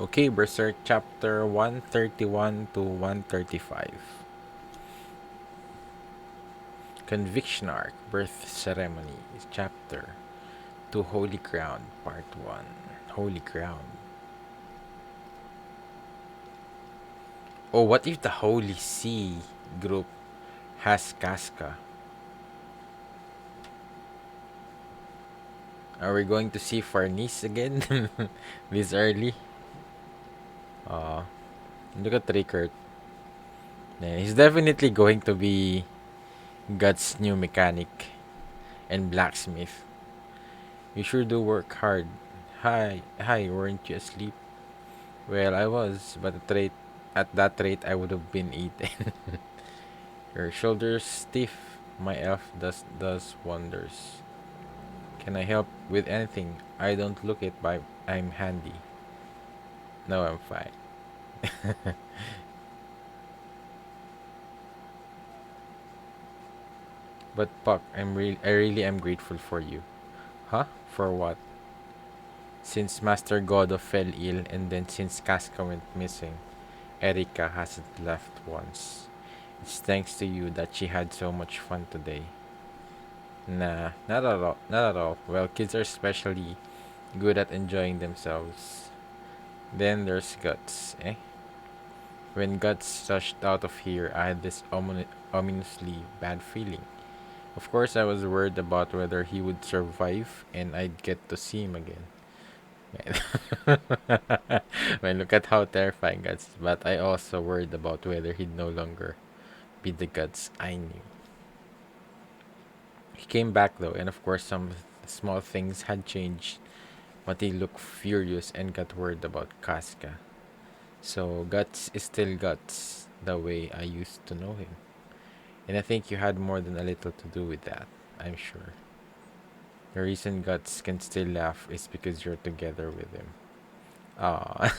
Okay, Berserk Chapter 131 to 135. Conviction Arc, Birth Ceremony, Chapter to Holy Ground, Part 1. Holy Ground. Oh, what if the Holy See group has Casca? Are we going to see Farnice again this early? Aw, look at Rickert. Yeah, he's definitely going to be Guts' new mechanic and blacksmith. You sure do work hard. Hi, weren't you asleep? Well, I was, but at that rate, I would have been eaten. Your shoulders stiff. My elf does wonders. Can I help with anything? I don't look it, but I'm handy. No, I'm fine. But Puck, I really am grateful for you. Huh? For what? Since Master Godo fell ill, and then since Casca went missing, Erika hasn't left once. It's thanks to you that she had so much fun today. Nah, not at all. Not at all. Well, kids are especially good at enjoying themselves. Then there's Guts, eh? When Guts rushed out of here, I had this ominously bad feeling. Of course, I was worried about whether he would survive and I'd get to see him again. Man, look at how terrifying Guts is. But I also worried about whether he'd no longer be the Guts I knew. He came back though, and of course, some small things had changed. But he looked furious and got worried about Casca. So Guts is still Guts, the way I used to know him. And I think you had more than a little to do with that, I'm sure. The reason Guts can still laugh is because you're together with him. Ah,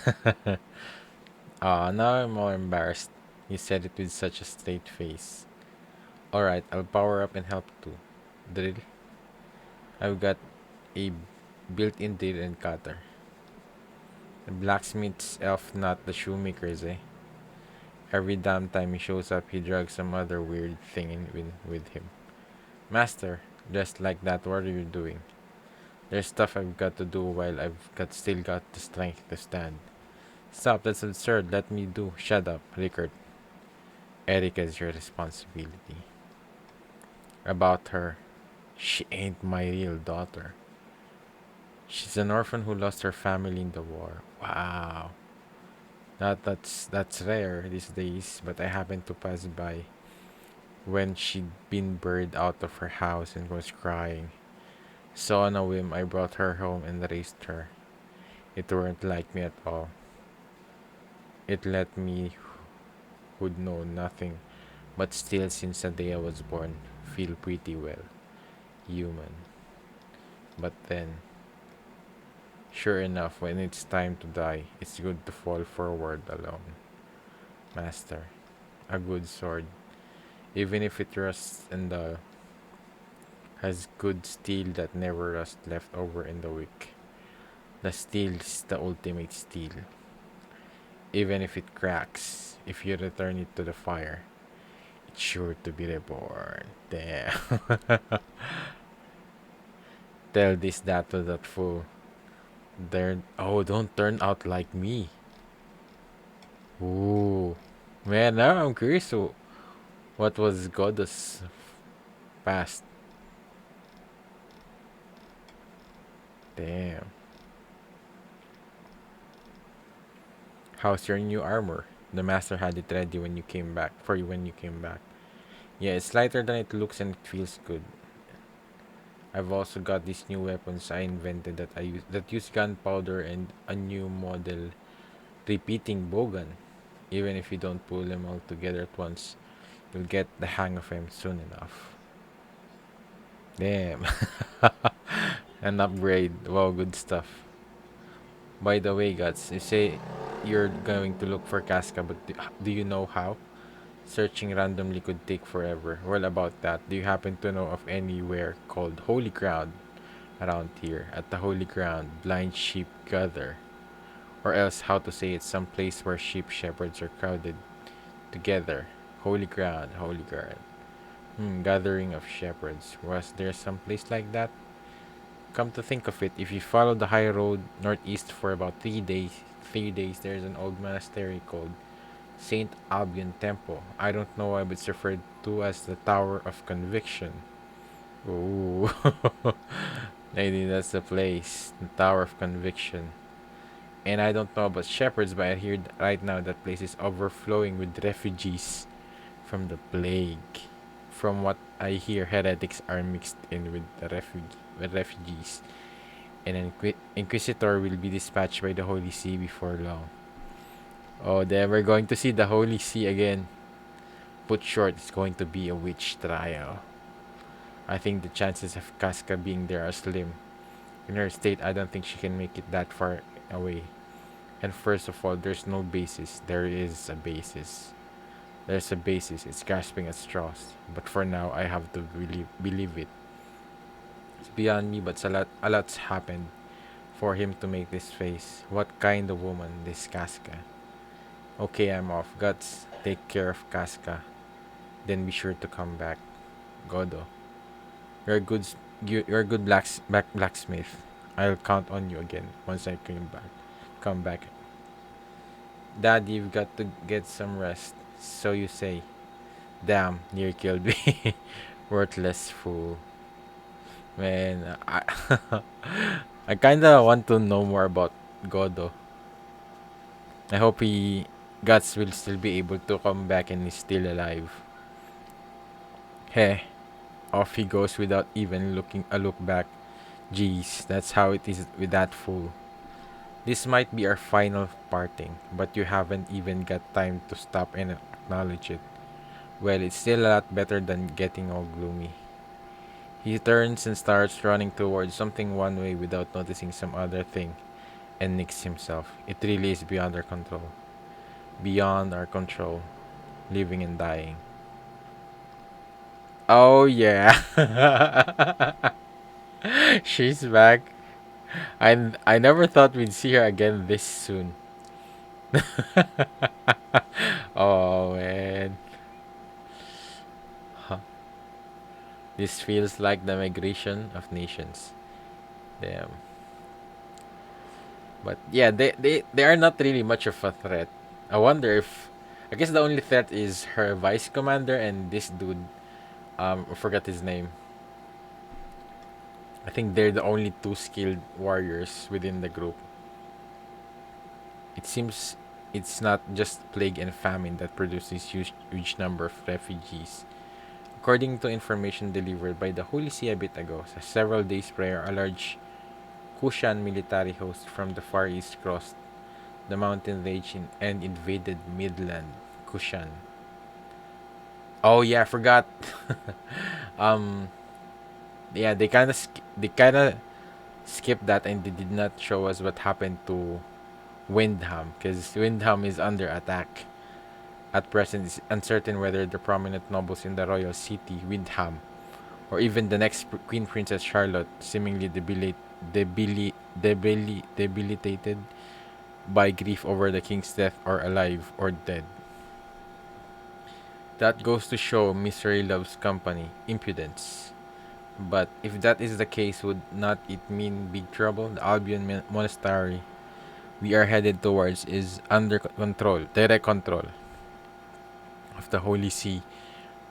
ah, now I'm more embarrassed. You said it with such a straight face. Alright, I'll power up and help too. Drill? I've got a built-in drill and cutter. The blacksmith's elf, not the shoemaker's, eh? Every damn time he shows up, he drags some other weird thing with him. Master, just like that, what are you doing? There's stuff I've got to do while still got the strength to stand. Stop, that's absurd. Let me do. Shut up, Rickard. Erica's your responsibility. About her, she ain't my real daughter. She's an orphan who lost her family in the war. Wow. That's rare these days, but I happened to pass by when she'd been buried out of her house and was crying. So on a whim I brought her home and raised her. It weren't like me at all. It let me who'd know nothing, but still since the day I was born, feel pretty well. Human. But then, sure enough, when it's time to die, it's good to fall forward alone. Master, a good sword, even if it rusts and has good steel that never rusts left over in the wick. The steel's the ultimate steel. Even if it cracks, if you return it to the fire, it's sure to be reborn. Damn. Tell that to that fool. Don't turn out like me. Ooh. Man, now I'm curious what was Goddess past. Damn. How's your new armor? The master had it ready when you came back. For you when you came back. Yeah, it's lighter than it looks and it feels good. I've also got these new weapons I invented that use gunpowder and a new model repeating bowgun. Even if you don't pull them all together at once, you'll get the hang of them soon enough. Damn. An upgrade. Wow, good stuff. By the way, Guts, you say you're going to look for Casca, but do you know how? Searching randomly could take forever. Well, about that, do you happen to know of anywhere called Holy Ground around here? At the Holy Ground, blind sheep gather. Or else, how to say it, some place where sheep shepherds are crowded together. Holy ground, holy ground. Gathering of shepherds. Was there some place like that? Come to think of it, if you follow the high road northeast for about 3 days, there's an old monastery called Saint Albion Temple. I don't know why, but it's referred to as the Tower of Conviction. Ooh, maybe that's the place, the Tower of Conviction. And I don't know about shepherds, but I hear right now that place is overflowing with refugees from the plague. From what I hear, heretics are mixed in with the refugees, and an inquisitor will be dispatched by the Holy See before long. Oh, then we're going to see the Holy See again. Put short, it's going to be a witch trial. I think the chances of Casca being there are slim. In her state, I don't think she can make it that far away. And first of all, there's no basis. There is a basis. There's a basis. It's grasping at straws. But for now, I have to believe it. It's beyond me, but a lot's happened for him to make this face. What kind of woman, this Casca? Okay, I'm off. Guts, take care of Casca. Then be sure to come back. Godo. You're a good, you're a good blacksmith. I'll count on you again once I came back. Come back. Dad, you've got to get some rest. So you say. Damn, near killed me. Worthless fool. Man, I kinda want to know more about Godo. I hope he Guts will still be able to come back and is still alive. Heh, off he goes without even looking a look back. Jeez, that's how it is with that fool. This might be our final parting, but you haven't even got time to stop and acknowledge it. Well, it's still a lot better than getting all gloomy. He turns and starts running towards something one way without noticing some other thing, and nicks himself. It really is beyond our control. Beyond our control. Living and dying. Oh yeah. She's back. I never thought we'd see her again this soon. Oh man. Huh. This feels like the migration of nations. Damn. But yeah, they are not really much of a threat. I wonder if I guess the only threat is her vice commander and this dude. I forgot his name. I think they're the only two skilled warriors within the group. It seems it's not just plague and famine that produces huge number of refugees. According to information delivered by the Holy See a bit ago, sa several days prior, a large Kushan military host from the Far East crossed the mountain range and invaded Midland, Kushan. Oh yeah, I forgot. um, yeah, they kind of skipped that and they did not show us what happened to Windham because Windham is under attack. At present, it's uncertain whether the prominent nobles in the royal city, Windham, or even the next Queen Princess Charlotte, seemingly debilitated by grief over the king's death, are alive or dead. That goes to show misery loves company, impudence. But if that is the case, would not it mean big trouble? The Albion Monastery we are headed towards is under control, direct control of the Holy See,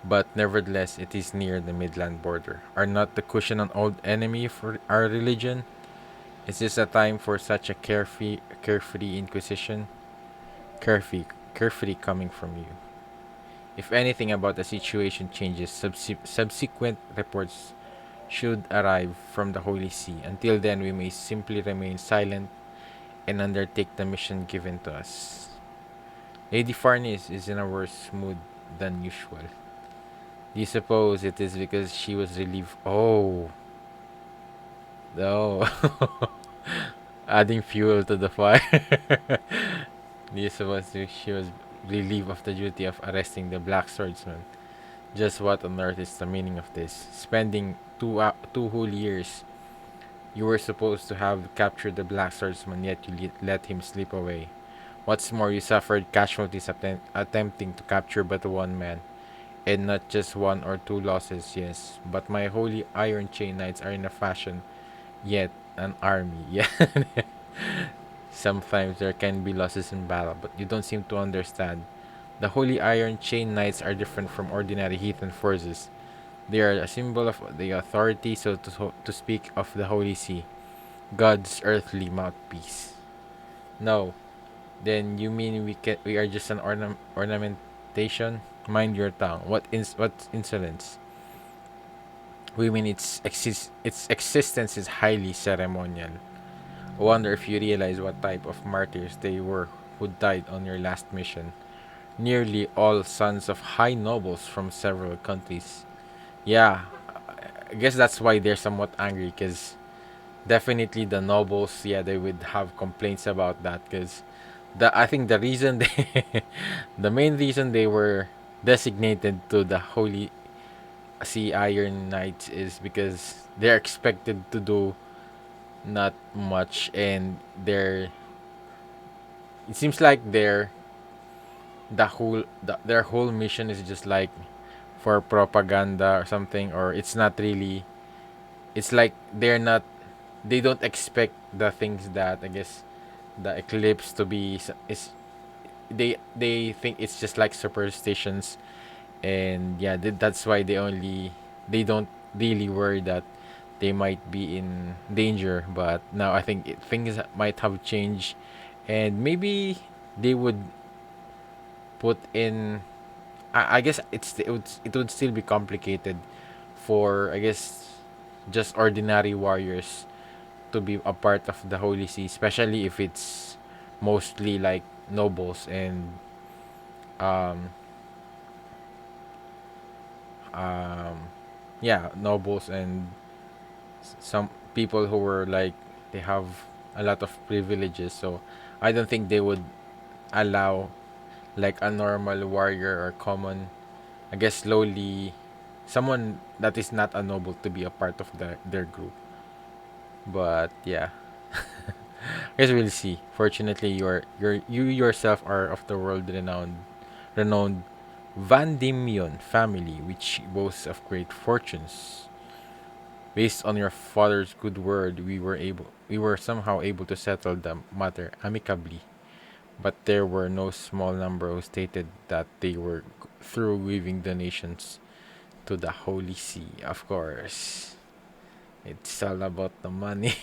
but nevertheless it is near the Midland border. Are not the Kushan an old enemy for our religion? Is this a time for such a carefree inquisition? Carefree coming from you. If anything about the situation changes, subsequent reports should arrive from the Holy See. Until then, we may simply remain silent and undertake the mission given to us. Lady Farnes is in a worse mood than usual. Do you suppose it is because she was relieved? Oh, no. Adding fuel to the fire. Do you suppose she was relieved of the duty of arresting the Black Swordsman? Just what on earth is the meaning of this? Spending two whole years You were supposed to have captured the Black Swordsman, yet you let him slip away. What's more, you suffered casualties attempting to capture but one man. And not just one or two losses, yes. But my holy Iron Chain Knights are in a fashion, yet an army. Yeah. Sometimes there can be losses in battle, but you don't seem to understand. The Holy Iron Chain Knights are different from ordinary heathen forces. They are a symbol of the authority, so to speak, of the Holy See, God's earthly mouthpiece. No, then you mean we are just an ornamentation? Mind your tongue. What insolence? We mean its existence is highly ceremonial. I wonder if you realize what type of martyrs they were who died on your last mission. Nearly all sons of high nobles from several countries. Yeah, I guess that's why they're somewhat angry, because definitely the nobles, yeah, they would have complaints about that, because I think the reason they the main reason they were designated to the Holy Sea Iron Knights is because they're expected to do not much, and it seems like their whole mission is just like for propaganda or something, or it's not really. It's like they don't expect the things that, I guess, the eclipse to be is. They think it's just like superstitions, and yeah, that's why they don't really worry that they might be in danger. But now I think things might have changed, and maybe they would put in. I guess it would still be complicated for, I guess, just ordinary warriors to be a part of the Holy See, especially if it's mostly like nobles and um um yeah, nobles and some people who were like they have a lot of privileges. So I don't think they would allow like a normal warrior or common, I guess, slowly someone that is not a noble to be a part of their group. But yeah, I guess we'll see. Fortunately, you yourself are of the world renowned Van Dimion family, which boasts of great fortunes. Based on your father's good word, we were somehow able to settle the matter amicably. But there were no small number who stated that they were through weaving donations to the Holy See. Of course, it's all about the money.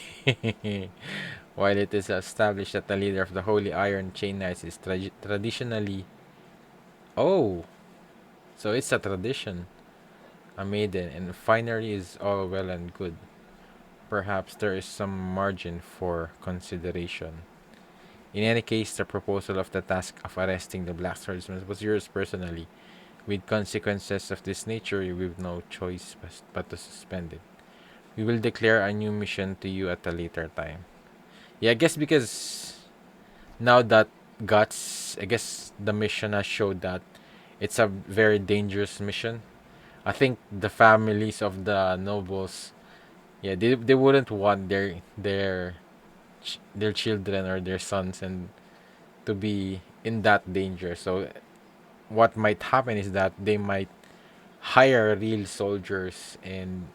While it is established that the leader of the Holy Iron Chain Knights is traditionally, oh, so it's a tradition, a maiden, and finery is all well and good. Perhaps there is some margin for consideration. In any case, the proposal of the task of arresting the Black Swordsman was yours personally. With consequences of this nature, we've no choice but to suspend it. We will declare a new mission to you at a later time. Yeah, I guess because now that Guts, I guess the mission has showed that it's a very dangerous mission. I think the families of the nobles, yeah, they wouldn't want their children or their sons and to be in that danger. So what might happen is that they might hire real soldiers and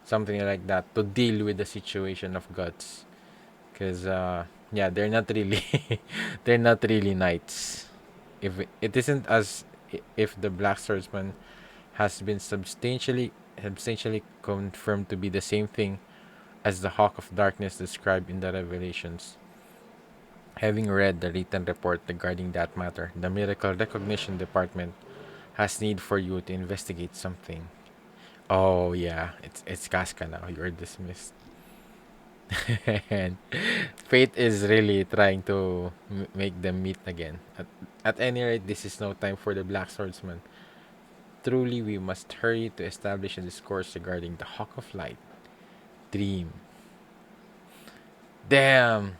something like that to deal with the situation of Guts, because yeah, they're not really they're not really knights. If it isn't as if the Black Swordsman has been substantially confirmed to be the same thing as the Hawk of Darkness described in the Revelations. Having read the written report regarding that matter, the Miracle Recognition Department has need for you to investigate something. Oh yeah, it's Casca now. You're dismissed. And fate is really trying to make them meet again. At any rate, this is no time for the Black Swordsman. Truly, we must hurry to establish a discourse regarding the Hawk of Light. Dream. Damn!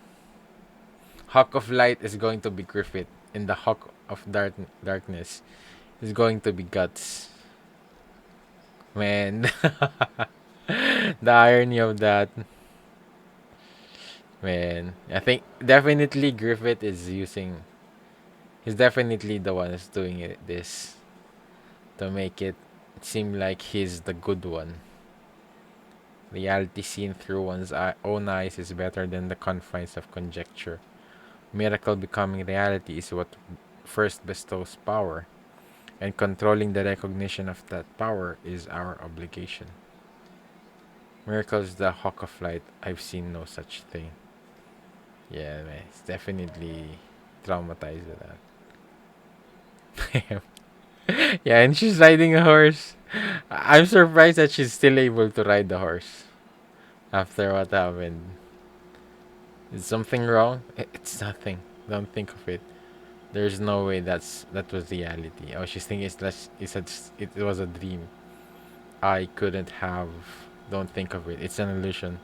Hawk of Light is going to be Griffith, and the Hawk of Darkness is going to be Guts. Man, the irony of that. Man, I think definitely Griffith is using. He's definitely the one who's doing this to make it seem like he's the good one. Reality seen through one's own eyes is better than the confines of conjecture. Miracle becoming reality is what first bestows power, and controlling the recognition of that power is our obligation. Miracle is the hawk of light. I've seen no such thing. Yeah, man, it's definitely traumatized with that. Yeah, and she's riding a horse. I'm surprised that she's still able to ride the horse after what happened. Is something wrong? It's nothing. Don't think of it. There's no way that was reality. Oh, she's thinking it was a dream. I couldn't have. Don't think of it. It's an illusion.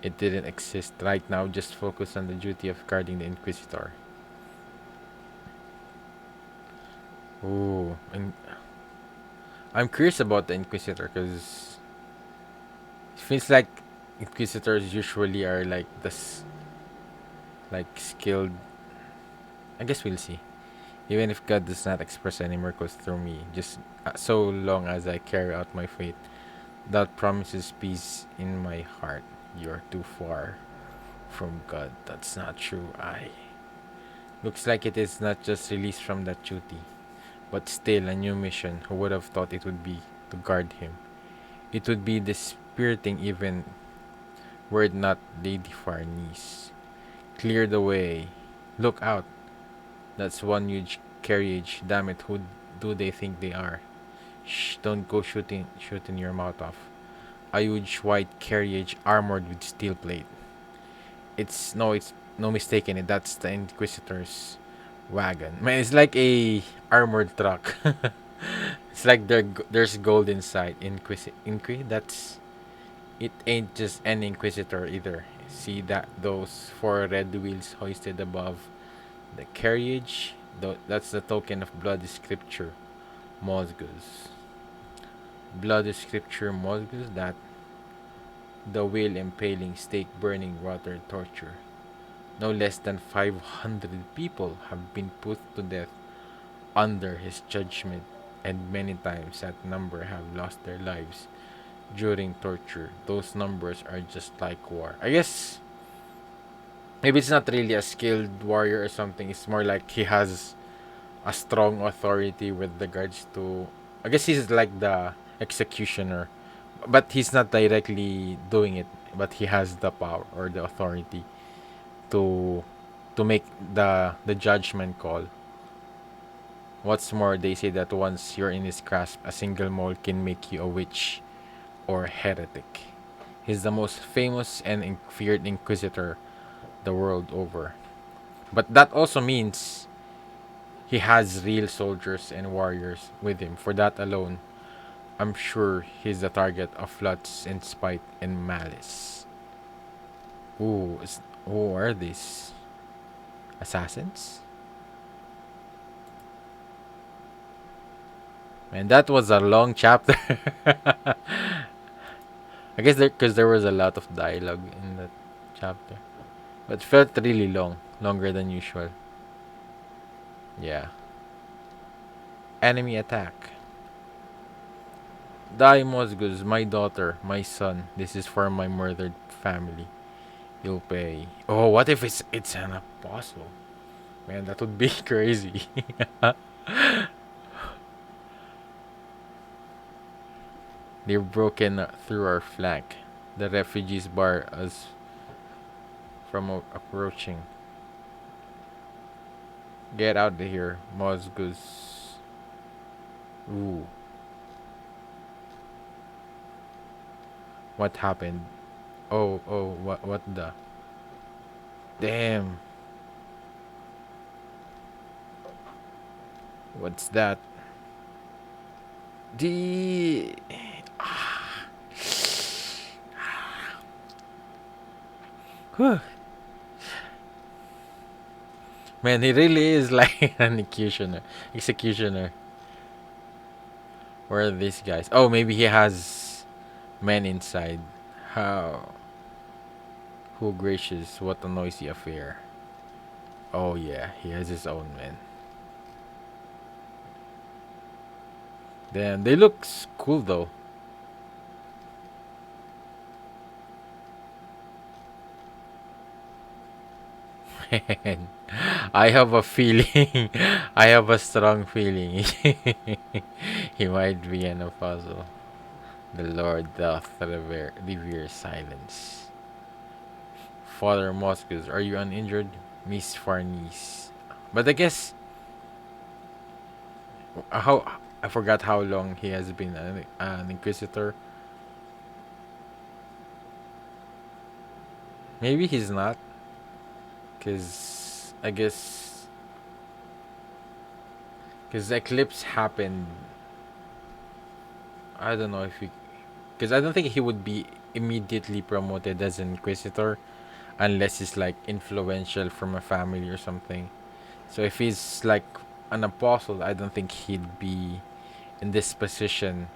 It didn't exist. Right now, just focus on the duty of guarding the Inquisitor. Ooh, and I'm curious about the Inquisitor because it feels like Inquisitors usually are like like skilled. I guess we'll see. Even if God does not express any miracles through me, just so long as I carry out my faith, that promises peace in my heart. You're too far from God. That's not true. I looks like it is not just released from that duty, but still a new mission. Who would have thought it would be to guard him? It would be dispiriting even were it not Lady Farnese. Clear the way. Look out. That's one huge carriage. Damn it, who do they think they are? Shh, don't go shooting your mouth off. A huge white carriage armored with steel plate. It's no mistaking it. That's the Inquisitor's wagon. Man, it's like a armored truck. It's like there's gold inside. That's it. Ain't just any Inquisitor either. See that those four red wheels hoisted above the carriage. That's the token of bloody scripture, Mosgus. Bloody scripture, Mosgus. That the wheel impaling, stake burning, water torture. No less than 500 people have been put to death under his judgment, and many times that number have lost their lives during torture. Those numbers are just like war. I guess maybe it's not really a skilled warrior or something. It's more like he has a strong authority with regards to. I guess he's like the executioner, but he's not directly doing it. But he has the power or the authority to make the judgment call. What's more, they say that once you're in his grasp, a single mole can make you a witch or heretic. He's the most famous and feared inquisitor the world over. But that also means he has real soldiers and warriors with him. For that alone, I'm sure he's the target of lots in spite and malice. Ooh, who are these? Assassins? Man, that was a long chapter. I guess because there was a lot of dialogue in that chapter, but felt really long, longer than usual. Yeah. Enemy attack. Die, Mosgus, my daughter, my son. This is for my murdered family. You'll pay. Oh, what if it's an apostle? Man, that would be crazy. They've broken through our flank. The refugees bar us from approaching. Get out of here, Mosgus. Ooh. What happened? Oh, what the? Damn. What's that? The Whew. Man, he really is like an executioner. Executioner. Where are these guys? Oh, maybe he has men inside. How? Who gracious, what a noisy affair. Oh yeah, he has his own man. Damn, they look cool though. Man, I have a feeling. I have a strong feeling. He might be an apostle. The Lord doth revere silence. Father Moscus, are you uninjured? Miss Farnese. But I guess how I forgot how long he has been an inquisitor. Maybe he's not, cause I guess cause the eclipse happened. I don't know if he, cause I don't think he would be immediately promoted as an inquisitor unless he's like influential from a family or something. So if he's like an apostle, I don't think he'd be in this position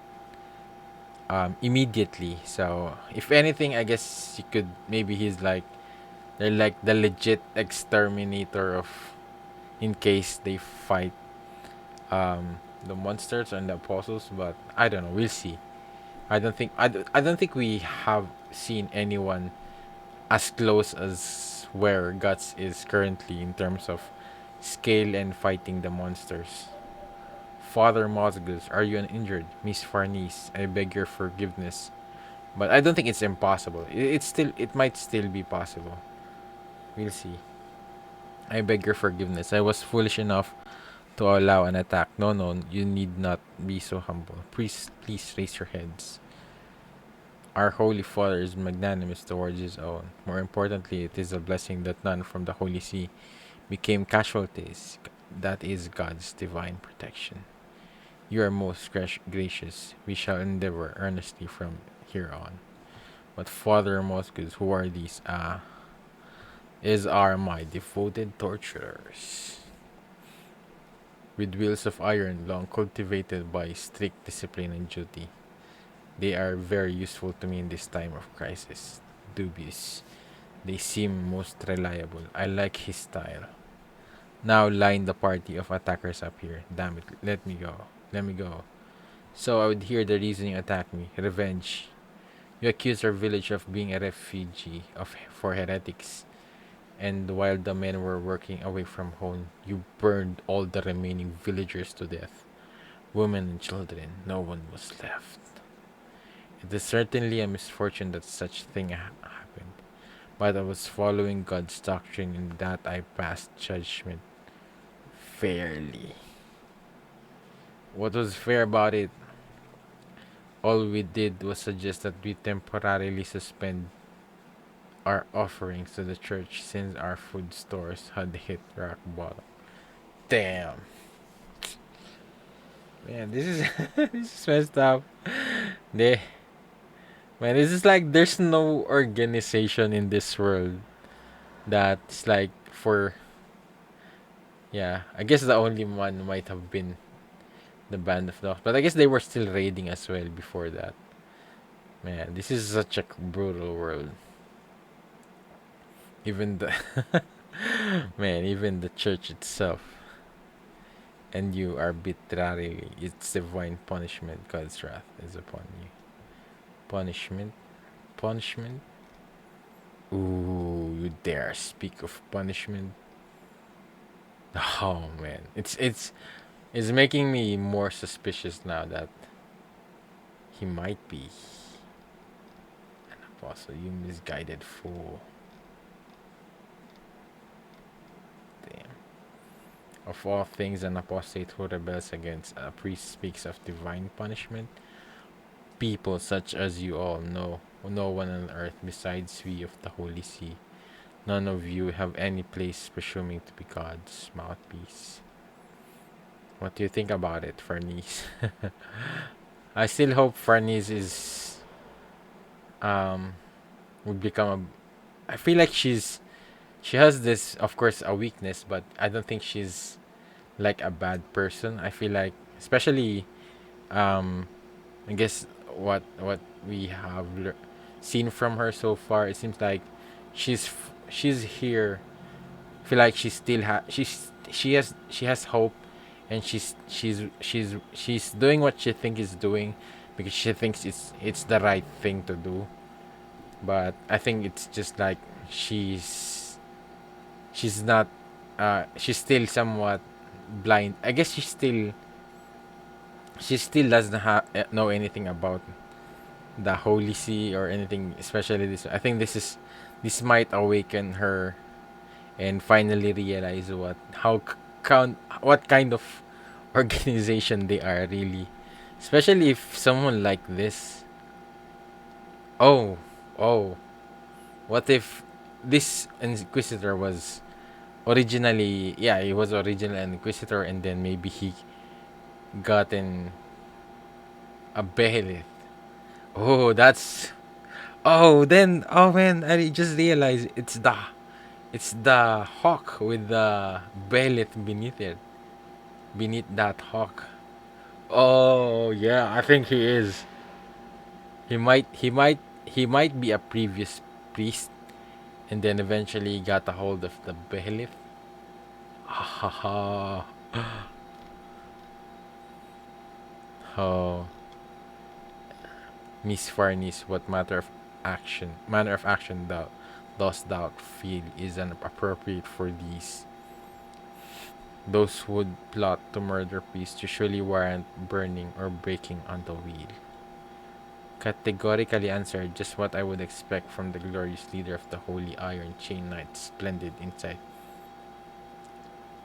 immediately. So if anything, I guess you could maybe he's like they're like the legit exterminator of in case they fight the monsters and the apostles. But I don't know. We'll see. I don't think we have seen anyone as close as where Guts is currently in terms of scale and fighting the monsters. Father Mosgus, are you uninjured? Miss Farnese, I beg your forgiveness. But I don't think it's impossible. It might still be possible. We'll see. I beg your forgiveness. I was foolish enough to allow an attack. No, no, you need not be so humble. Please raise your heads. Our Holy Father is magnanimous towards his own. More importantly, it is a blessing that none from the Holy See became casualties. That is God's divine protection. You are most gracious. We shall endeavor earnestly from here on. But Father Moscus, who are these? Is are my devoted torturers. With wheels of iron long cultivated by strict discipline and duty. They are very useful to me in this time of crisis. Dubious. They seem most reliable. I like his style. Now line the party of attackers up here. Damn it, let me go. Let me go. So I would hear the reasoning attack me. Revenge. You accuse our village of being a refugee for heretics. And while the men were working away from home, you burned all the remaining villagers to death. Women and children, no one was left. It is certainly a misfortune that such thing happened, but I was following God's doctrine in that I passed judgment fairly. What was fair about it? All we did was suggest that we temporarily suspend our offerings to the church since our food stores had hit rock bottom. Damn. Man, this is this is messed up. They Man, this is like there's no organization in this world that's like for yeah. I guess the only one might have been the Band of Dogs, but I guess they were still raiding as well before that. Man, this is such a brutal world. Even the man, even the church itself, and you arbitrarily, it's divine punishment. God's wrath is upon you. Punishment, punishment. Ooh, you dare speak of punishment? Oh man, it's making me more suspicious now that he might be an apostle. You misguided fool. Damn. Of all things, an apostate who rebels against a priest speaks of divine punishment. People such as you all know, no one on earth besides we of the Holy See. None of you have any place presuming to be God's mouthpiece. What do you think about it, Farnese? I still hope Farnese is um would become a. I feel like she has this, of course, a weakness, but I don't think she's like a bad person. I feel like, especially, um, I guess what we have seen from her so far, it seems like she's here. Feel like she still she has hope, and she's doing what she think is doing because she thinks it's the right thing to do. But I think it's just like she's not she's still somewhat blind. I guess she still doesn't know anything about the Holy See or anything, especially this. I think this might awaken her and finally realize what kind of organization they are really, especially if someone like this. Oh, oh, what if this Inquisitor was originally, yeah, he was original Inquisitor, and then maybe he gotten a behelit. Oh, that's oh man, I just realized it's the hawk with the behelit beneath that hawk. Oh yeah, I think he is. He might be a previous priest, and then eventually got a hold of the behelit. Ha ha. Oh, Miss Farnies, what manner of action thou dost thou feel is appropriate for those who would plot to murder priests usually warrant burning or breaking on the wheel? Categorically answered, just what I would expect from the glorious leader of the Holy Iron Chain Knights, splendid insight.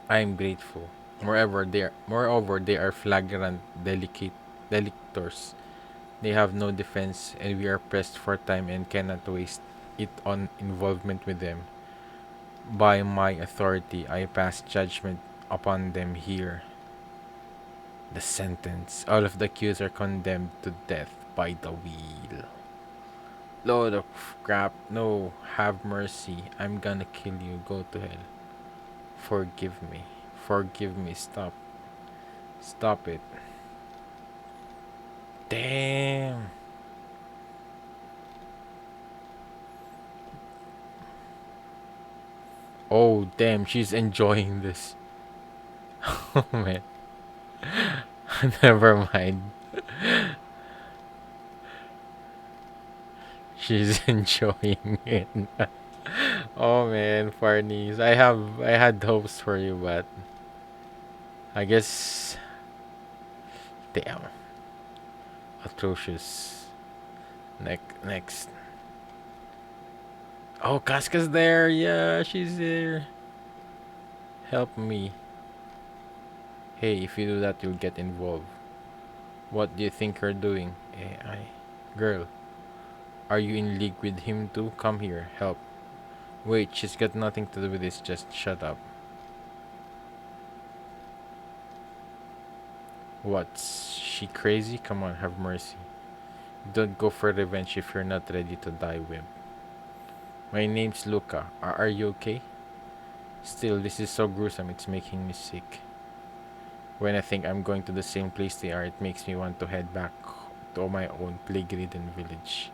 I am grateful. Moreover, they are flagrant delictors. They have no defense, and we are pressed for time and cannot waste it on involvement with them. By my authority, I pass judgment upon them here. The sentence. All of the accused are condemned to death by the wheel. Load of crap. No, have mercy. I'm gonna kill you. Go to hell. Forgive me. Forgive me. Stop. Stop it. Damn. Oh, damn. She's enjoying this. Oh, man. Never mind. She's enjoying it. Oh man, Farnies. I had hopes for you, but I guess damn. Atrocious. Next. Oh, Casca's there. Yeah, she's there. Help me. Hey, if you do that, you'll get involved. What do you think you're doing? AI. Girl, are you in league with him too? Come here, help. Wait, she's got nothing to do with this. Just shut up. What's she crazy? Come on, have mercy. Don't go for revenge if you're not ready to die, Wimp. My name's Luca. Are you okay? Still, this is so gruesome, it's making me sick. When I think I'm going to the same place they are, it makes me want to head back to my own plague-ridden village.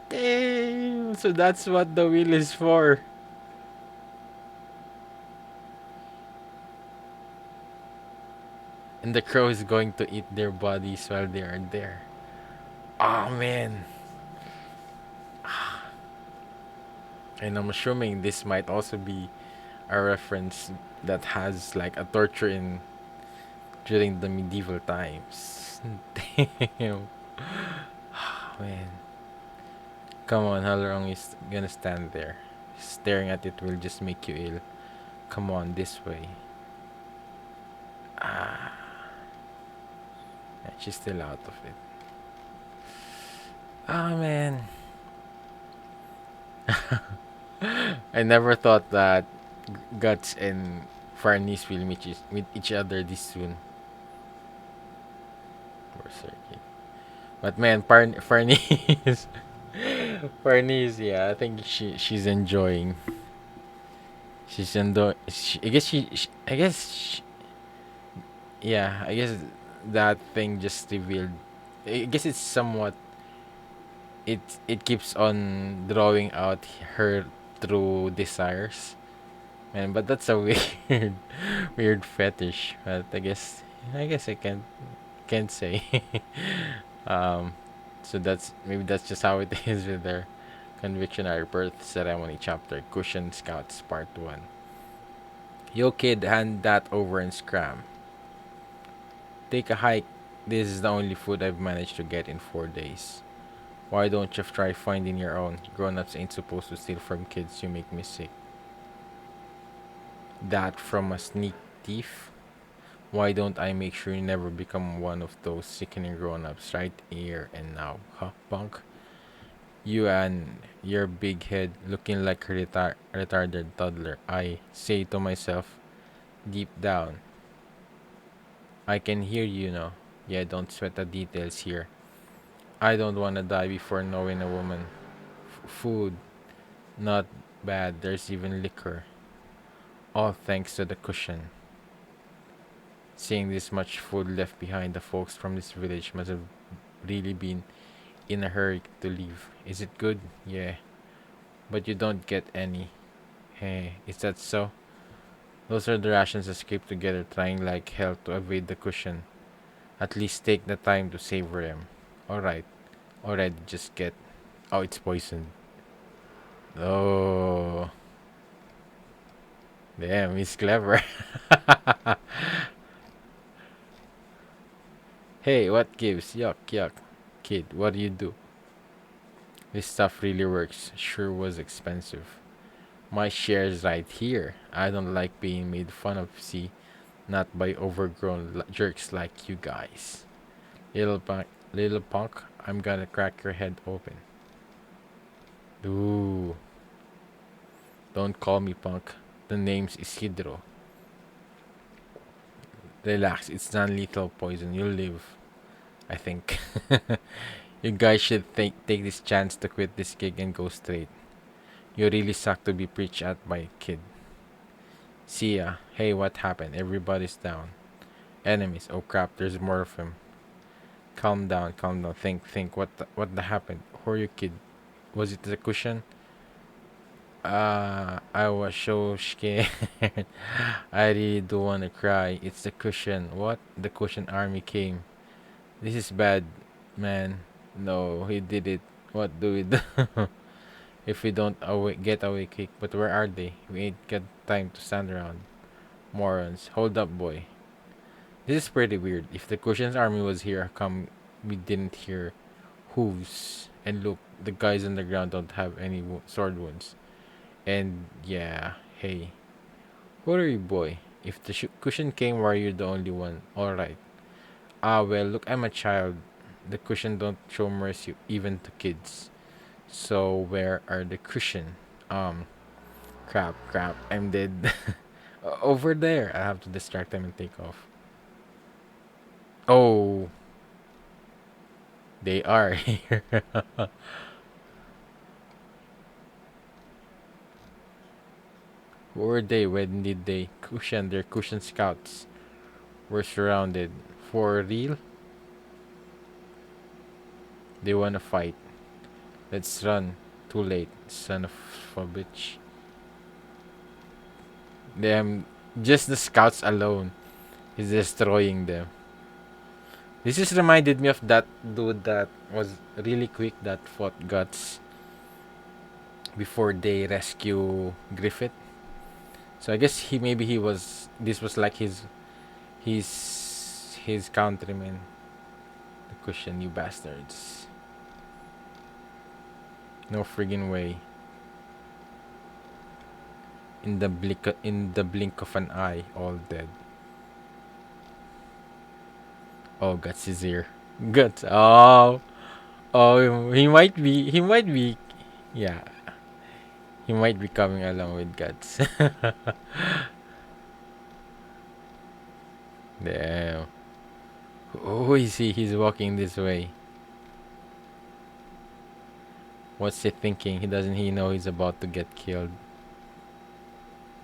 Damn! So that's what the wheel is for. And the crow is going to eat their bodies while they are there. Oh man. And I'm assuming this might also be a reference that has like a torture in during the medieval times. Damn. Man. Come on, how long is gonna stand there? Staring at it will just make you ill. Come on, this way. Ah, and she's still out of it. Ah, man. I never thought that Guts and Farnies will meet each other this soon. Berserk. But man, Farnies, Farnies, yeah, I think she's enjoying. She's enjoy. I guess I guess. Yeah, I guess that thing just revealed. I guess it's somewhat it keeps on drawing out her true desires. Man, but that's a weird weird fetish. But I guess I can't say. um so that's just how it is with their convictionary birth ceremony chapter cushion scouts part 1. Yo kid, hand that over and scram. Take a hike. This is the only food I've managed to get in 4 days. Why don't you try finding your own? Grown-ups ain't supposed to steal from kids. You make me sick. That from a sneak thief? Why don't I make sure you never become one of those sickening grown-ups right here and now, huh, punk? You and your big head looking like a retarded toddler. I say to myself, deep down, I can hear you now. Yeah, don't sweat the details here. I don't want to die before knowing a woman. Food, not bad. There's even liquor. All thanks to the cushion. Seeing this much food left behind, the folks from this village must have really been in a hurry to leave. Is it good? Yeah. But you don't get any. Hey, is that so? Those are the rations that scrape together, trying like hell to evade the cushion. At least take the time to savor them. Alright. Alright, just get. Oh, it's poisoned. Oh. Damn, he's clever. Hey, what gives? Yuck, yuck. Kid, what do you do? This stuff really works. Sure was expensive. My share's right here. I don't like being made fun of, see? Not by overgrown jerks like you guys. Little punk, I'm gonna crack your head open. Ooh, don't call me punk. The name's Isidro. Relax, it's non-lethal poison. You'll live, I think. You guys should take this chance to quit this gig and go straight. You really suck to be preached at by a kid. See ya. Hey, what happened? Everybody's down. Enemies. Oh crap, there's more of them. Calm down, calm down. Think. What the happened? Who are you, kid? Was it the cushion? I was so scared. I really do wanna cry. It's the cushion. What? The cushion army came. This is bad, man. No, he did it. What do we do? If we don't get away quick, but where are they? We ain't got time to stand around. Morons. Hold up, boy. This is pretty weird. If the Cushion's army was here, how come we didn't hear hooves? And look, the guys on the ground don't have any sword wounds. And yeah, hey, what are you, boy? If the Cushion came, why are you the only one? Alright. Ah, well, look, I'm a child. The Cushion don't show mercy even to kids. So where are the Cushion? Crap, I'm dead. Over there. I have to distract them and take off. Oh, they are here. Who were they? When did they? Cushion, their Cushion scouts. We're surrounded. For real? They wanna fight. Let's run. Too late, son of a bitch. Them, just the scouts alone is destroying them. This just reminded me of that dude that was really quick that fought Guts before they rescue Griffith. So I guess he was this was like his countryman. The Cushion, you bastards. No friggin' way. In the blink of an eye, all dead. Oh, Guts is here. Guts. Oh, he might be. Yeah, he might be coming along with Guts. Damn. Who is he? He's walking this way. What's he thinking? He know he's about to get killed?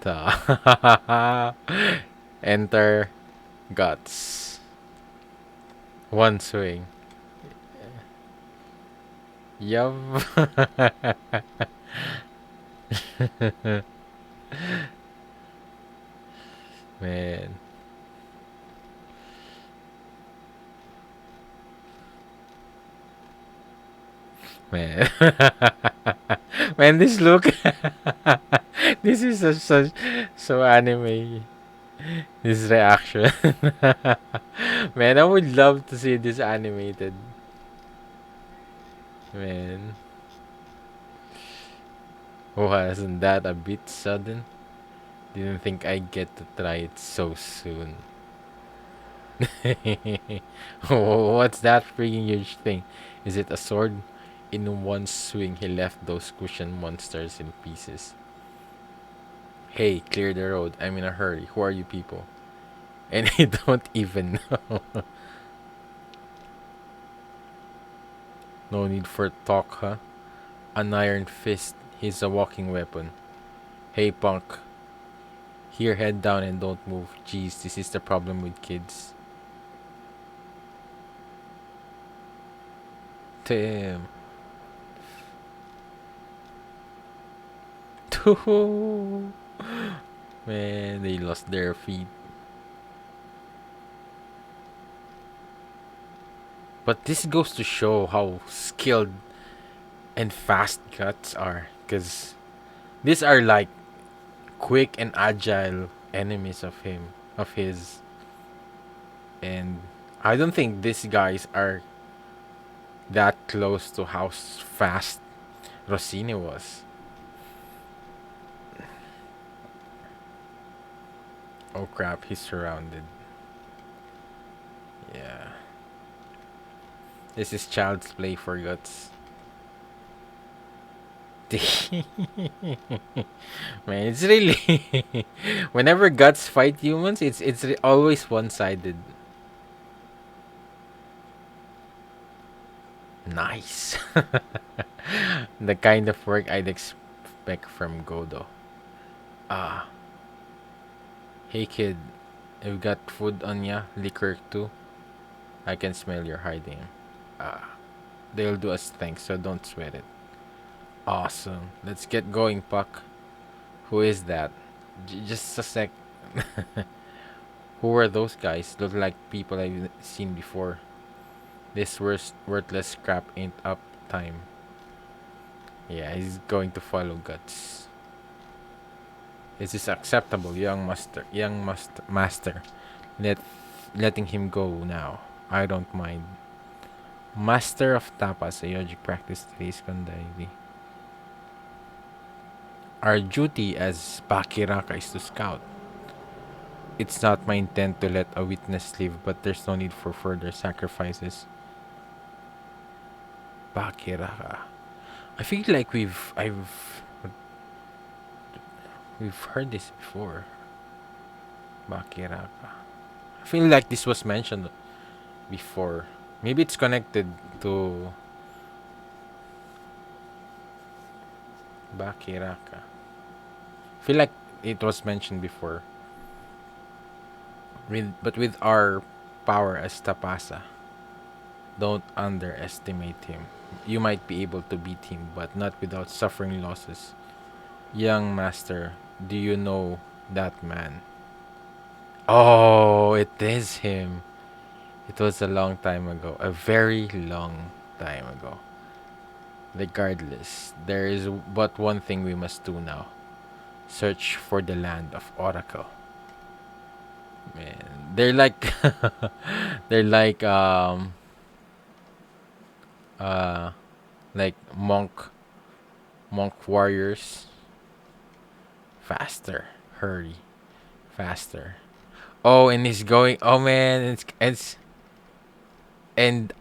Ta. Enter Guts. One swing. Yup. Man. Man. Man, this look. This is so anime. This reaction. Man, I would love to see this animated. Man. Wasn't that a bit sudden? Didn't think I'd get to try it so soon. What's that freaking huge thing? Is it a sword? In one swing, he left those cushion monsters in pieces. Hey, clear the road. I'm in a hurry. Who are you people? And I don't even know. No need for talk, huh? An iron fist. He's a walking weapon. Hey, punk. Here, head down and don't move. Jeez, this is the problem with kids. Damn. Man, they lost their feet. But this goes to show how skilled and fast guts are. Because these are like quick and agile enemies of him, of his. And I don't think these guys are that close to how fast Rossini was. Oh crap, he's surrounded. Yeah. This is child's play for guts. Man, it's really whenever guts fight humans, it's always one-sided. Nice. The kind of work I'd expect from Godo. Ah, hey kid, you've got food on ya, liquor too. I can smell you're hiding. Ah, they'll do us thanks, so don't sweat it. Awesome. Let's get going, Puck. Who is that? Just a sec. Who are those guys? Look like people I've seen before. This worthless crap ain't up time. Yeah, he's going to follow Guts. Is this acceptable, young master? Master. Let letting him go now. I don't mind. Master of Tapas, Ayoji practice today's Kandaili. Our duty as Bakiraka is to scout. It's not my intent to let a witness live, but there's no need for further sacrifices. Bakiraka. I feel like we've heard this before. Bakiraka. I feel like this was mentioned before. Maybe it's connected to Bakiraka. I feel like it was mentioned before. But with our power as Tapasa, don't underestimate him. You might be able to beat him, but not without suffering losses. Young master, do you know that man? Oh, it is him. It was a long time ago. A very long time ago. Regardless, there is but one thing we must do now. Search for the land of Oracle. Man, they're like they're uh like monk warriors. Faster, hurry, faster. Oh, and he's going. Oh man, it's and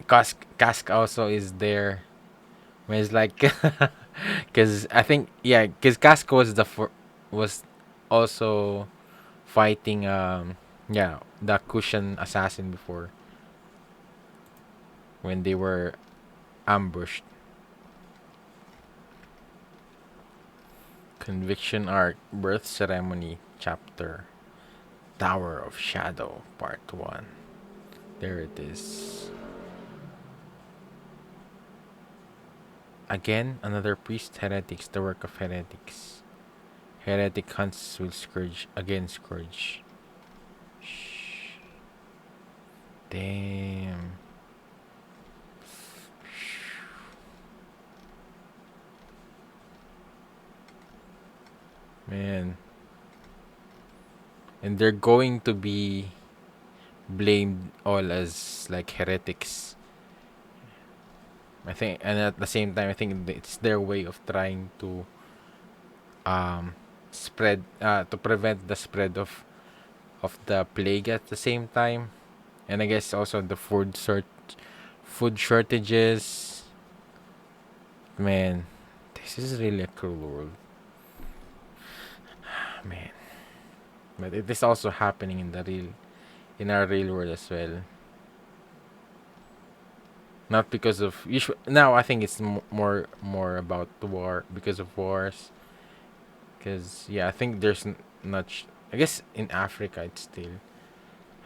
Cask also is there. Man, it's like, cause I think yeah, cause Casco was was also fighting yeah, the cushion assassin before when they were ambushed. Conviction Arc Birth Ceremony Chapter Tower of Shadow Part 1. There it is. Again, another priest, heretics, the work of heretics. Heretic hunts will scourge, again scourge. Shh. Damn. Man. And they're going to be blamed all as like heretics. I think, and at the same time, I think it's their way of trying to um spread to prevent the spread of the plague at the same time, and I guess also the food shortages. Man, this is really a cruel world, man. But it is also happening in our real world as well. Not because of now. I think it's more about the war because of wars. Because yeah, I think there's not. I guess in Africa it's still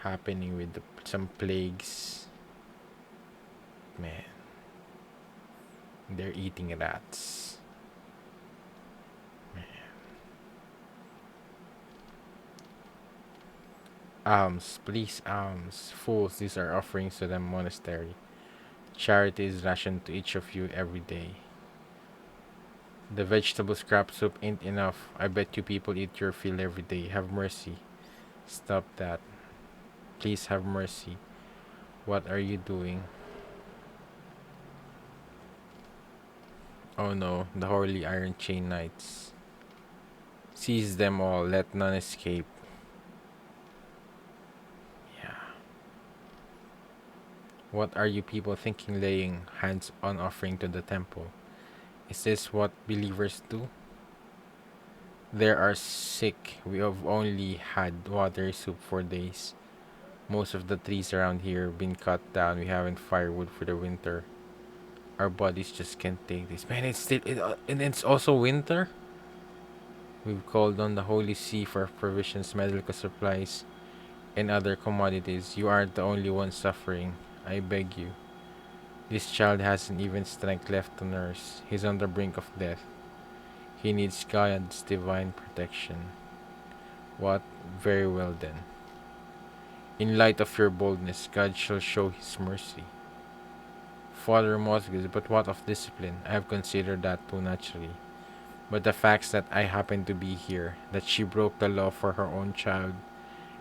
happening with some plagues. Man, they're eating rats. Alms, please, alms. Fools, these are offerings to the monastery. Charity is rationed to each of you every day. The vegetable scrap soup ain't enough. I bet you people eat your fill every day. Have mercy. Stop that. Please have mercy. What are you doing? Oh no, the Holy Iron Chain Knights. Seize them all, let none escape. Yeah. What are you people thinking laying hands on offering to the temple? Is this what believers do? They are sick. We have only had watery soup for days. Most of the trees around here have been cut down. We haven't firewood for the winter. Our bodies just can't take this. Man, and it's also winter. We've called on the Holy See for provisions, medical supplies, and other commodities. You aren't the only one suffering. I beg you. This child hasn't even strength left to nurse. He's on the brink of death. He needs God's divine protection. What? Very well then. In light of your boldness, God shall show his mercy. Father Mosges, but what of discipline? I have considered that too naturally. But the facts that I happen to be here, that she broke the law for her own child,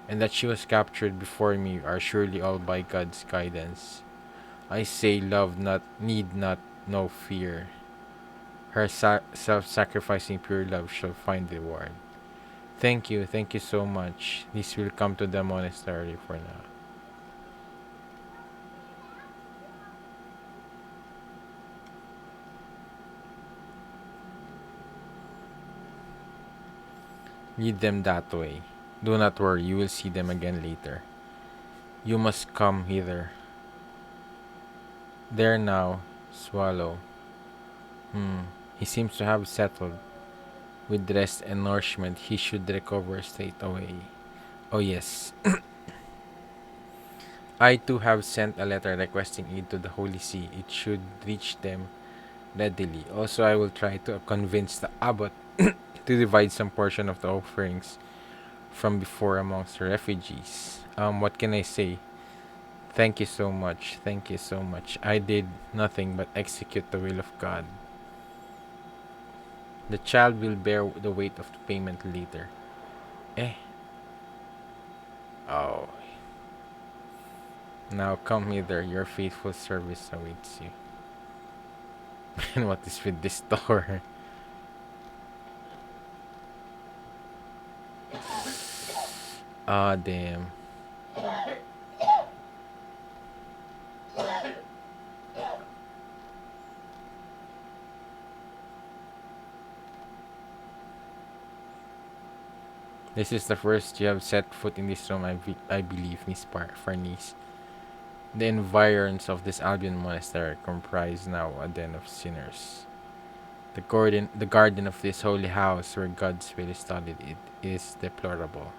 and that she was captured before me are surely all by God's guidance. I say love need not no fear. Her self-sacrificing pure love shall find reward. Thank you so much. This will come to the monastery for now. Lead them that way. Do not worry, you will see them again later. You must come hither. There now, swallow. He seems to have settled. With rest and nourishment, he should recover straight away. Oh yes, I too have sent a letter requesting aid to the Holy See. It should reach them readily. Also, I will try to convince the abbot to divide some portion of the offerings from before amongst the refugees. What can I say? Thank you so much. Thank you so much. I did nothing but execute the will of God. The child will bear the weight of the payment later. Eh? Oh. Now come hither. Your faithful service awaits you. And what is with this door? Ah, damn. This is the first you have set foot in this room, I believe, Miss Farnice. The environs of this Albion monastery comprise now a den of sinners. The garden of this holy house where God's will is studied it is deplorable.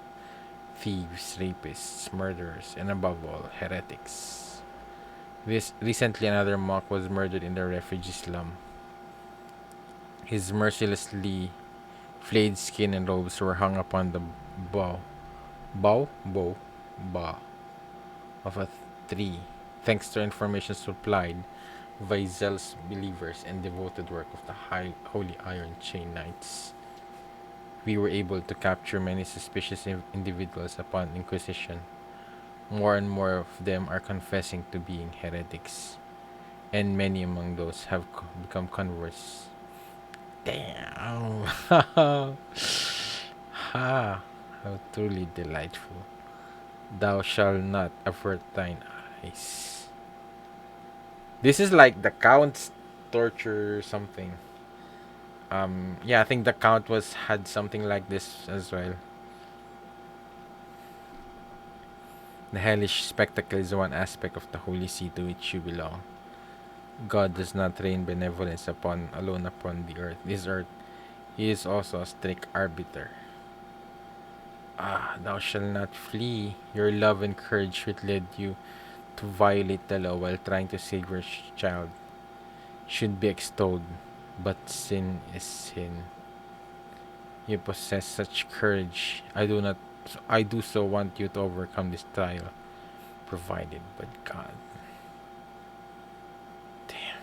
Thieves, rapists, murderers, and above all, heretics. Recently another monk was murdered in the refugee slum. His mercilessly flayed skin and robes were hung upon the bow, bow, bow of a tree, thanks to information supplied by zealous believers and devoted work of the high, Holy Iron Chain Knights. We were able to capture many suspicious individuals upon Inquisition. More and more of them are confessing to being heretics, and many among those have become converts. Damn! Ha! How truly delightful. Thou shalt not avert thine eyes. This is like the Count's torture something. Yeah, I think the Count was had something like this as well. The hellish spectacle is one aspect of the holy see to which you belong. God does not rain benevolence alone upon this earth. He is also a strict arbiter. Ah, thou shalt not flee. Your love and courage which led you to violate the law while trying to save your child should be extolled. But sin is sin. You possess such courage. I do so want you to overcome this trial, provided by God. Damn.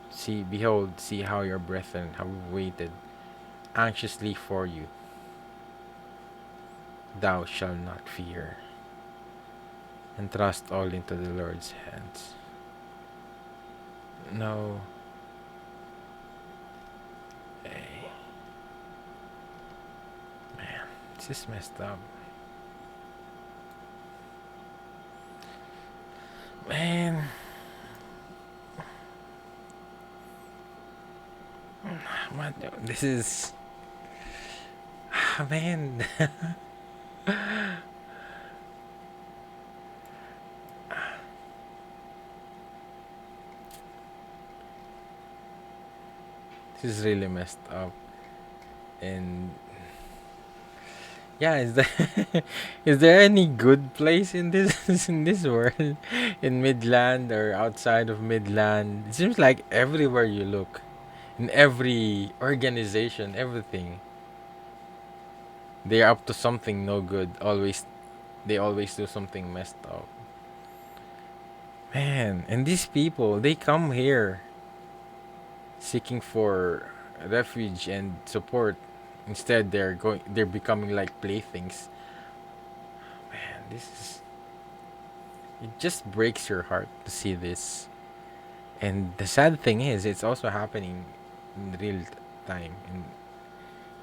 See how your brethren have waited anxiously for you. Thou shalt not fear, and trust all into the Lord's hands. No. Hey. Man, this is messed up. Man. What? This is. Man. This is really messed up. And yeah, is there any good place in this in this world, in Midland or outside of Midland? It seems like everywhere you look, in every organization, everything, they're up to something no good. They always do something messed up. Man, and these people, they come here seeking for refuge and support. Instead, they're becoming like playthings. Man, this is it just breaks your heart to see this. And the sad thing is, it's also happening in real time. And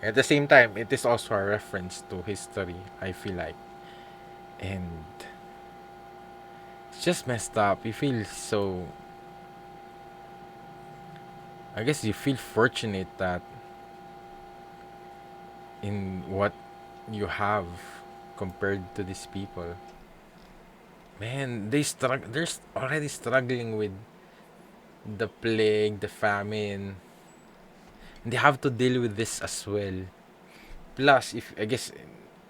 at the same time, it is also a reference to history, I feel like. And it's just messed up. You feel so. I guess you feel fortunate that in what you have compared to these people. Man, they're already struggling with the plague, the famine. And they have to deal with this as well. Plus, if I guess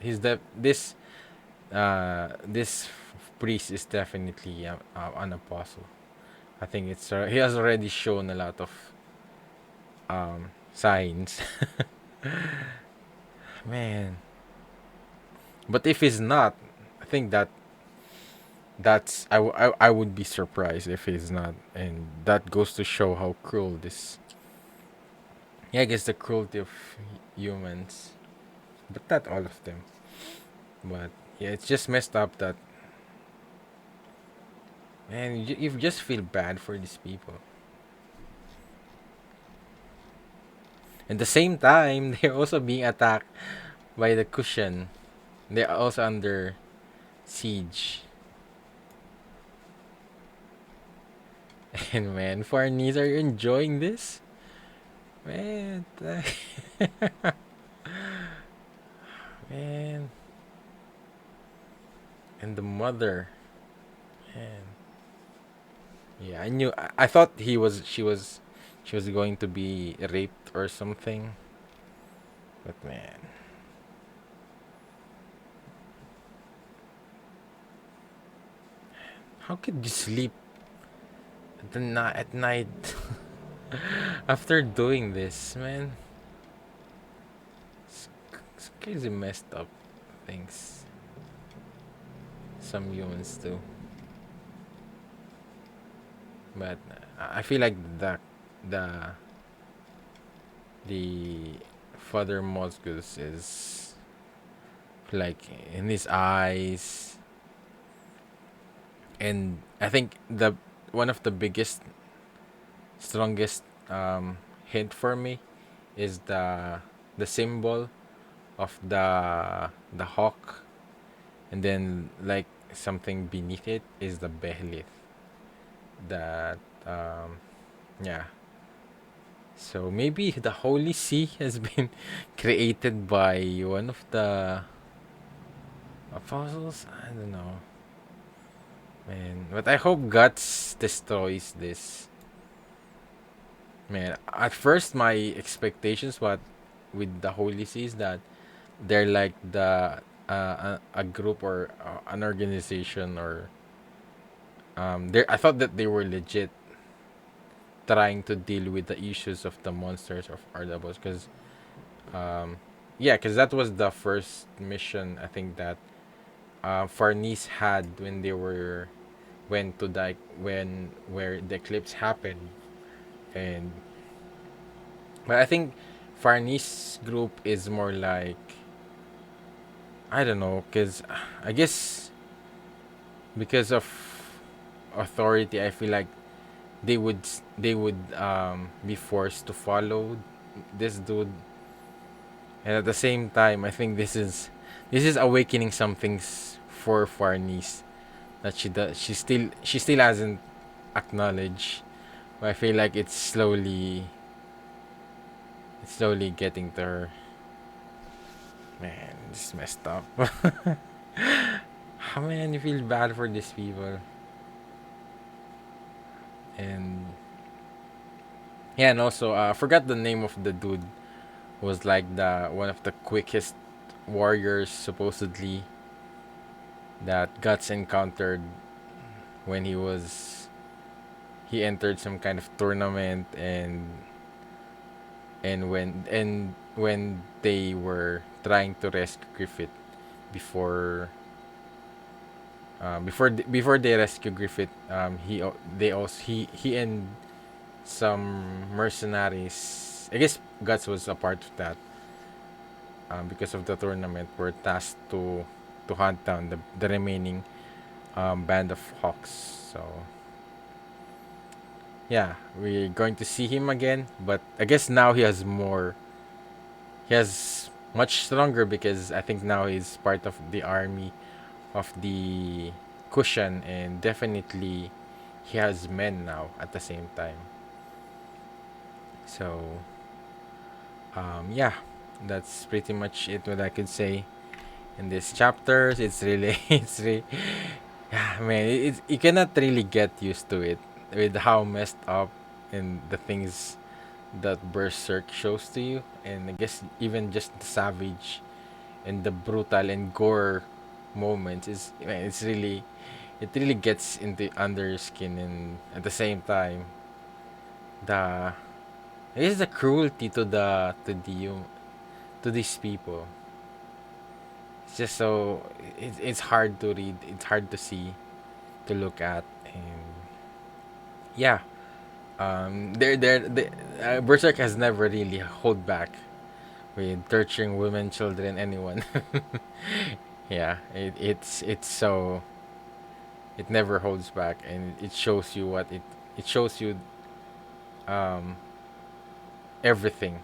he's the this priest is definitely an apostle. I think he has already shown a lot of signs. Man, but if he's not, I think I would be surprised if he's not, and that goes to show how cruel this. Yeah, I guess the cruelty of humans, but not all of them. But yeah, it's just messed up that man, you just feel bad for these people. At the same time, they're also being attacked by the cushion. They're also under siege. And man, Farnese, are you enjoying this? Man, man. And the mother, man. Yeah, I knew. I thought she was going to be raped or something. But man, how could you sleep at night? After doing this, man, it's, it's crazy messed up things some humans do. But I feel like the the Father Mosgus is like in his eyes, and I think the one of the biggest, strongest hint for me is the symbol of the hawk, and then like something beneath it is the behelit. That yeah. So maybe the Holy See has been created by one of the apostles. I don't know, man. But I hope Guts destroys this. Man, at first my expectations, what with the Holy See, is that they're like the a group or an organization, or they I thought that they were legit trying to deal with the issues of the monsters of Ardabos, because um yeah, because that was the first mission I think that Farnese had when they were went to the when where the eclipse happened. And but I think Farnese group is more like, I don't know, because I guess because of authority, I feel like they would be forced to follow this dude. And at the same time, I think this is awakening some things for Farnese that she still hasn't acknowledged. But I feel like it's slowly getting to her. Man, this is messed up. How, man, you feel bad for these people. And yeah, and also I forgot the name of the dude who was like the one of the quickest warriors supposedly that Guts encountered when he entered some kind of tournament. And when they were trying to rescue Griffith before before they rescue Griffith, they also he and some mercenaries, I guess Guts was a part of that, because of the tournament, were tasked to hunt down the remaining band of hawks. So yeah, we're going to see him again, but I guess now he has much stronger, because I think now he's part of the army of the cushion, and definitely he has men now at the same time. So yeah, that's pretty much it what I could say in this chapters. It's really it's really, yeah, man, you cannot really get used to it with how messed up and the things that Berserk shows to you, and I guess even just the savage and the brutal and gore moments is, man, it really gets into under your skin. And at the same time, the it is the cruelty to these people. It's just so it's hard to read, it's hard to see, to look at. And yeah, Berserk has never really hold back with torturing women, children, anyone. Yeah, it's so, it never holds back, and it shows you it shows you um everything.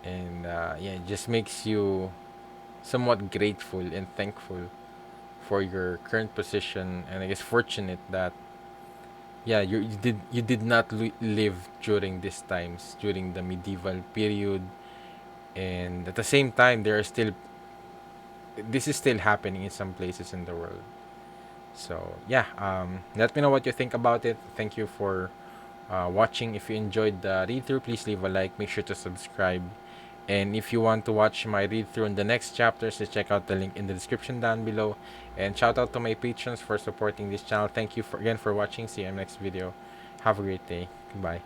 And yeah, it just makes you somewhat grateful and thankful for your current position, and I guess fortunate that, yeah, you did not live during these times, during the medieval period. And at the same time, there are still this is still happening in some places in the world. So yeah, let me know what you think about it. Thank you for watching. If you enjoyed the read through, please leave a like, make sure to subscribe. And if you want to watch my read through in the next chapters, just check out the link in the description down below. And shout out to my patrons for supporting this channel. Thank you again for watching. See you in the next video. Have a great day. Goodbye.